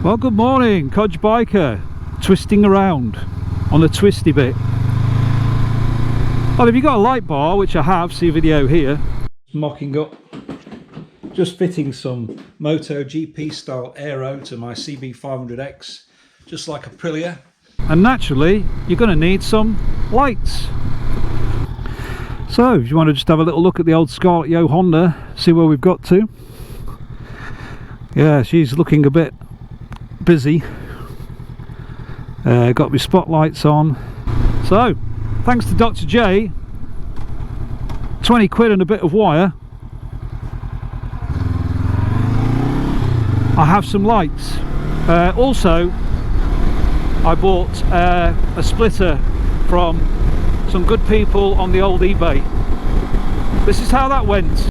Well, good morning, Codger Biker, twisting around on the twisty bit. Well, if you've got a light bar, which I have, see a video here, mocking up, just fitting some Moto GP style aero to my CB500X, just like Aprilia. And naturally, you're going to need some lights. So, if you want to just have a little look at the old Scarlet Yo Honda, see where we've got to. Yeah, she's looking a bit busy. Got my spotlights on. So, thanks to Dr. J, 20 quid and a bit of wire, I have some lights. Also, I bought a splitter from some good people on the old eBay. This is how that went.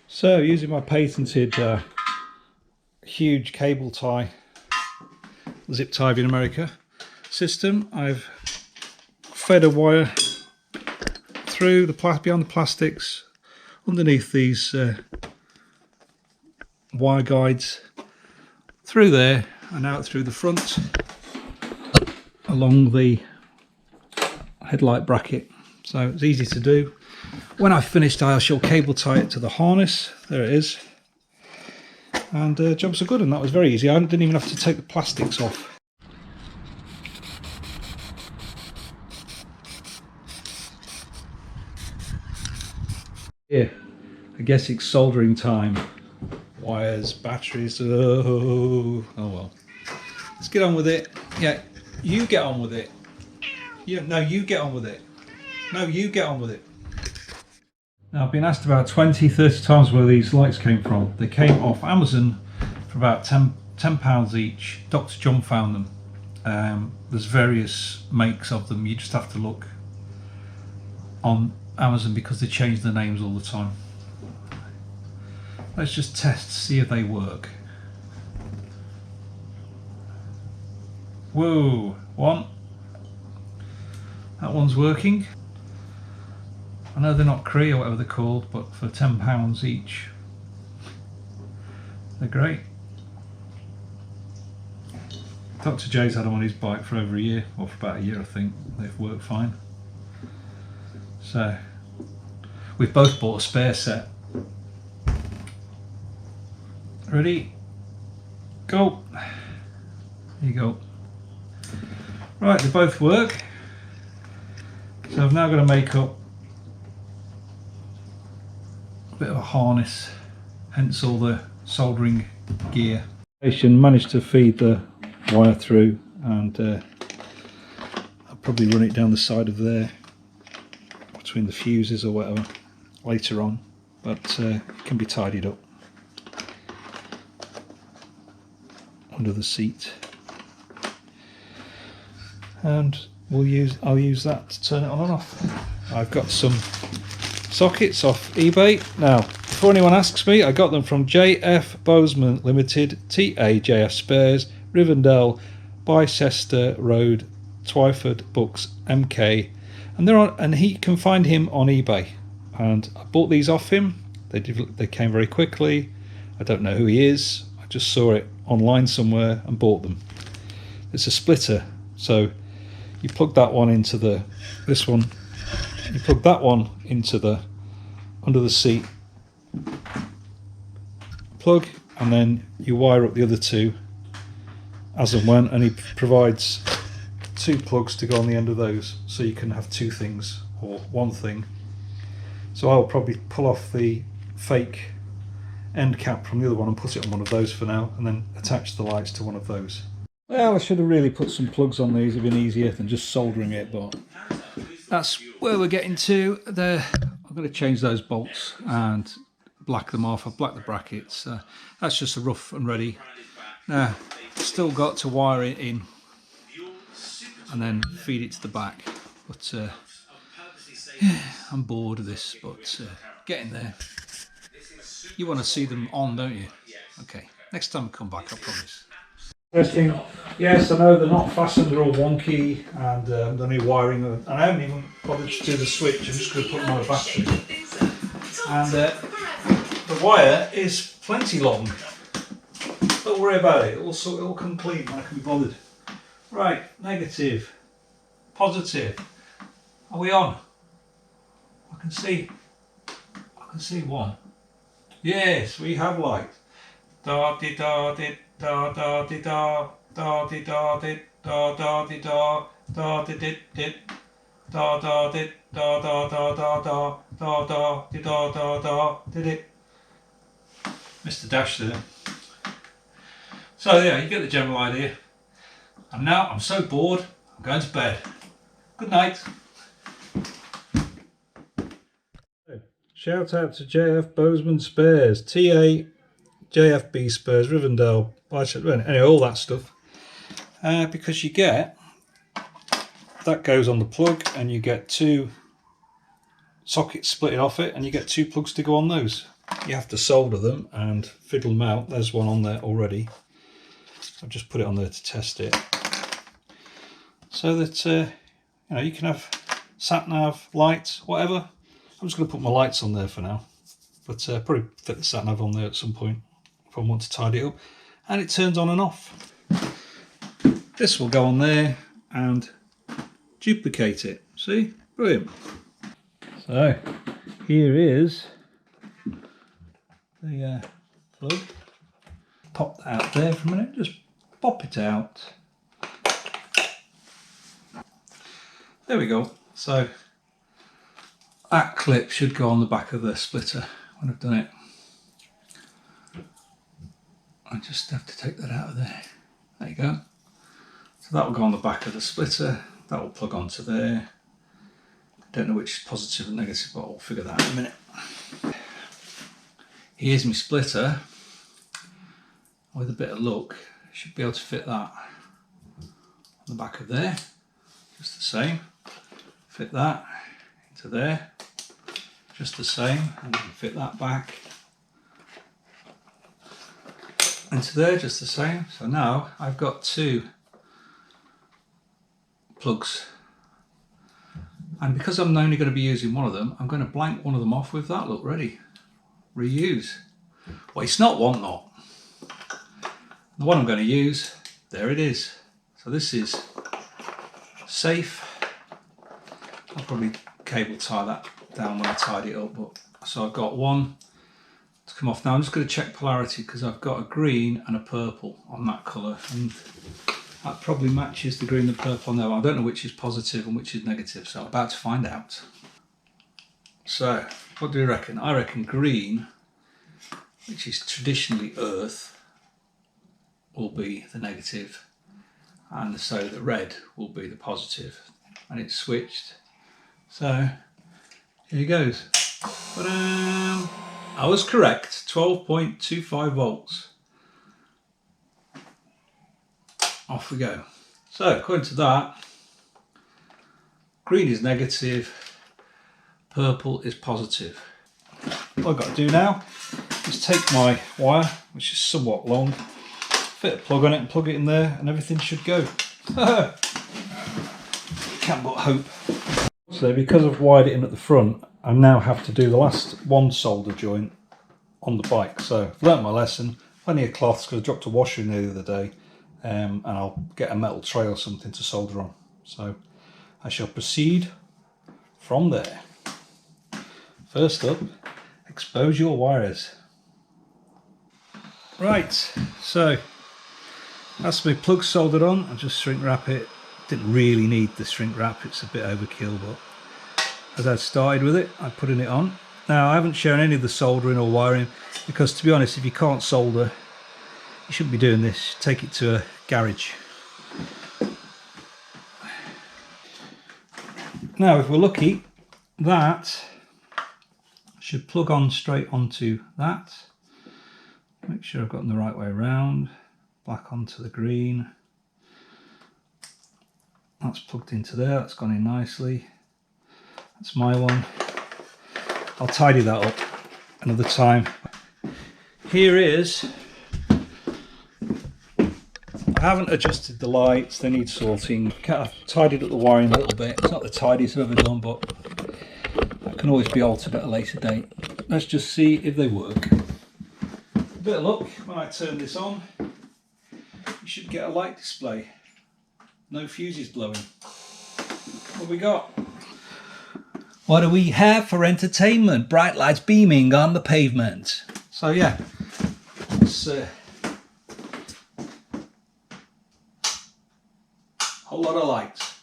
So, using my patented huge cable tie, zip tie in America system, I've fed a wire through the beyond the plastics, underneath these wire guides, through there and out through the front, along the headlight bracket. So it's easy to do. When I've finished, I shall cable tie it to the harness. There it is. And jobs are good, and that was very easy. I didn't even have to take the plastics off. Yeah, I guess it's soldering time. Wires, batteries, oh well. Let's get on with it. Yeah, you get on with it. Yeah, no, you get on with it. No, you get on with it. Now, I've been asked about 20-30 times where these lights came from. They came off Amazon for about £10 each. Dr. John found them. There's various makes of them. You just have to look on Amazon because they change their names all the time. Let's just test, see if they work. Whoa, one. That one's working. I know they're not Cree or whatever they're called, but for £10 each, they're great. Dr. J's had them on his bike for over a year, or for about a year I think. They've worked fine. So, we've both bought a spare set. Ready? Go! There you go. Right, they both work. So I've now got to make up a bit of a harness, hence all the soldering gear. Managed to feed the wire through, and I'll probably run it down the side of there between the fuses or whatever later on, but it can be tidied up under the seat, and I'll use that to turn it on and off. I've got some sockets off eBay. Now, before anyone asks me, I got them from JF Bozeman Limited, TAJF Spares, Rivendell, Bicester Road, Twyford Books, MK, and they're on, and he can find him on eBay. And I bought these off him. They came very quickly. I don't know who he is. I just saw it online somewhere and bought them. It's a splitter, so you plug that one into this one. You plug that one into under the seat plug, and then you wire up the other two as and when, and he provides two plugs to go on the end of those, so you can have two things or one thing. So I'll probably pull off the fake end cap from the other one and put it on one of those for now, and then attach the lights to one of those. Well, I should have really put some plugs on these. It'd been easier than just soldering it, but that's where we're getting to. There, I'm going to change those bolts and black them off. I've blacked the brackets. That's just a rough and ready. Now, still got to wire it in and then feed it to the back. But yeah, I'm bored of this, but getting there. You want to see them on, don't you? Okay, next time I come back, I promise. Interesting. Yes, I know they're not fastened, they're all wonky, and the new wiring, and I haven't even bothered to do the switch. I'm just going to put them on a battery. And the wire is plenty long. Don't worry about it, it'll come clean when I can be bothered. Right, negative, positive. Are we on? I can see one. Yes, we have light. Da di da di da da di da da di da di da da di da da di di di da da di da da da da da da da di da da da did it. Mr. Dash there. So yeah, you get the general idea. And now I'm so bored, I'm going to bed. Good night. Shout out to JF Bozeman Spares, TA JFB Spares, Rivendell, anyway, all that stuff. Because you get, that goes on the plug and you get two sockets splitting off it and you get two plugs to go on those. You have to solder them and fiddle them out. There's one on there already. I've just put it on there to test it. So that you know, you can have sat nav, lights, whatever. I'm just going to put my lights on there for now, but probably fit the sat nav on there at some point if I want to tidy it up. And it turns on and off. This will go on there and duplicate it. See? Brilliant. So here is the plug. Pop that out there for a minute. Just pop it out. There we go. So that clip should go on the back of the splitter when I've done it. I just have to take that out of there. There you go. So that will go on the back of the splitter. That will plug onto there. Don't know which is positive and negative, but I'll figure that out in a minute. Here's my splitter. With a bit of luck, I should be able to fit that on the back of there. Just the same. Fit that into there. Just the same, and then fit that back into there, just the same. So now I've got two plugs, and because I'm only going to be using one of them, I'm going to blank one of them off with that. Look, ready, reuse. Well, it's not one knot. The one I'm going to use, there it is. So this is safe. I'll probably cable tie that down when I tidy it up, but so I've got one to come off. Now I'm just going to check polarity because I've got a green and a purple on that colour, and that probably matches the green and the purple on there. I don't know which is positive and which is negative, so I'm about to find out. So what do we reckon? I reckon green, which is traditionally earth, will be the negative, and so the red will be the positive, and it's switched. So here he goes. I was correct, 12.25 volts. Off we go. So according to that, green is negative, purple is positive. What I've got to do now is take my wire, which is somewhat long, fit a plug on it and plug it in there, and everything should go. Can't but hope. So because I've wired it in at the front, I now have to do the last one solder joint on the bike. So I've learnt my lesson, plenty of cloths because I dropped a washer in there the other day, and I'll get a metal tray or something to solder on. So I shall proceed from there. First up, expose your wires. Right, so that's my plug soldered on. I'll just shrink wrap it. Didn't really need the shrink wrap, it's a bit overkill, but as I started with it, I'm putting it on. Now I haven't shown any of the soldering or wiring because, to be honest, if you can't solder, you shouldn't be doing this. Take it to a garage. Now if we're lucky, that should plug on straight onto that. Make sure I've got them the right way around. Black onto the green. That's plugged into there, that's gone in nicely. That's my one. I'll tidy that up another time. Here is, I I haven't adjusted the lights, they need sorting. I've tidied up the wiring a little bit. It's not the tidiest I've ever done, but that can always be altered at a later date. Let's just see if they work. A bit of luck, when I turn this on, you should get a light display. No fuses blowing. What we got? What do we have for entertainment? Bright lights beaming on the pavement. So yeah, it's a whole lot of lights.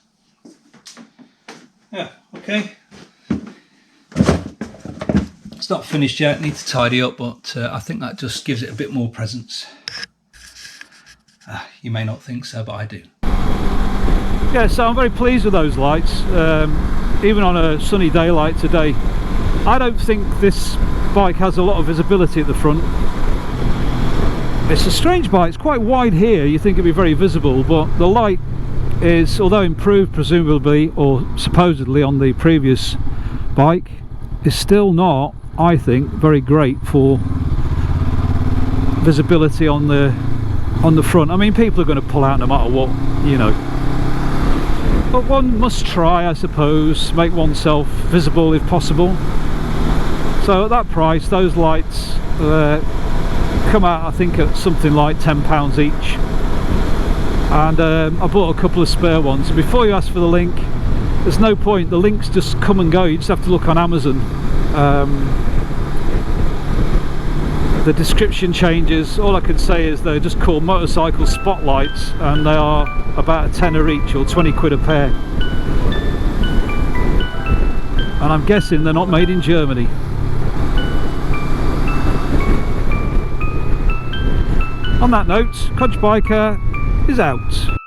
Yeah, okay. It's not finished yet, need to tidy up, but I think that just gives it a bit more presence. You may not think so, but I do. Yeah, so I'm very pleased with those lights. Even on a sunny day like today, I don't think this bike has a lot of visibility at the front. It's a strange bike, it's quite wide here, you think it'd be very visible, but the light is, although improved presumably or supposedly on the previous bike, is still not, I think, very great for visibility on the front. I mean, people are going to pull out no matter what, you know. But one must try, I suppose, make oneself visible if possible. So at that price, those lights come out, I think, at something like £10 each. And I bought a couple of spare ones. So before you ask for the link, there's no point. The links just come and go. You just have to look on Amazon. The description changes. All I can say is they're just called motorcycle spotlights, and they are about a tenner each, or 20 quid a pair. And I'm guessing they're not made in Germany. On that note, Codger Biker is out.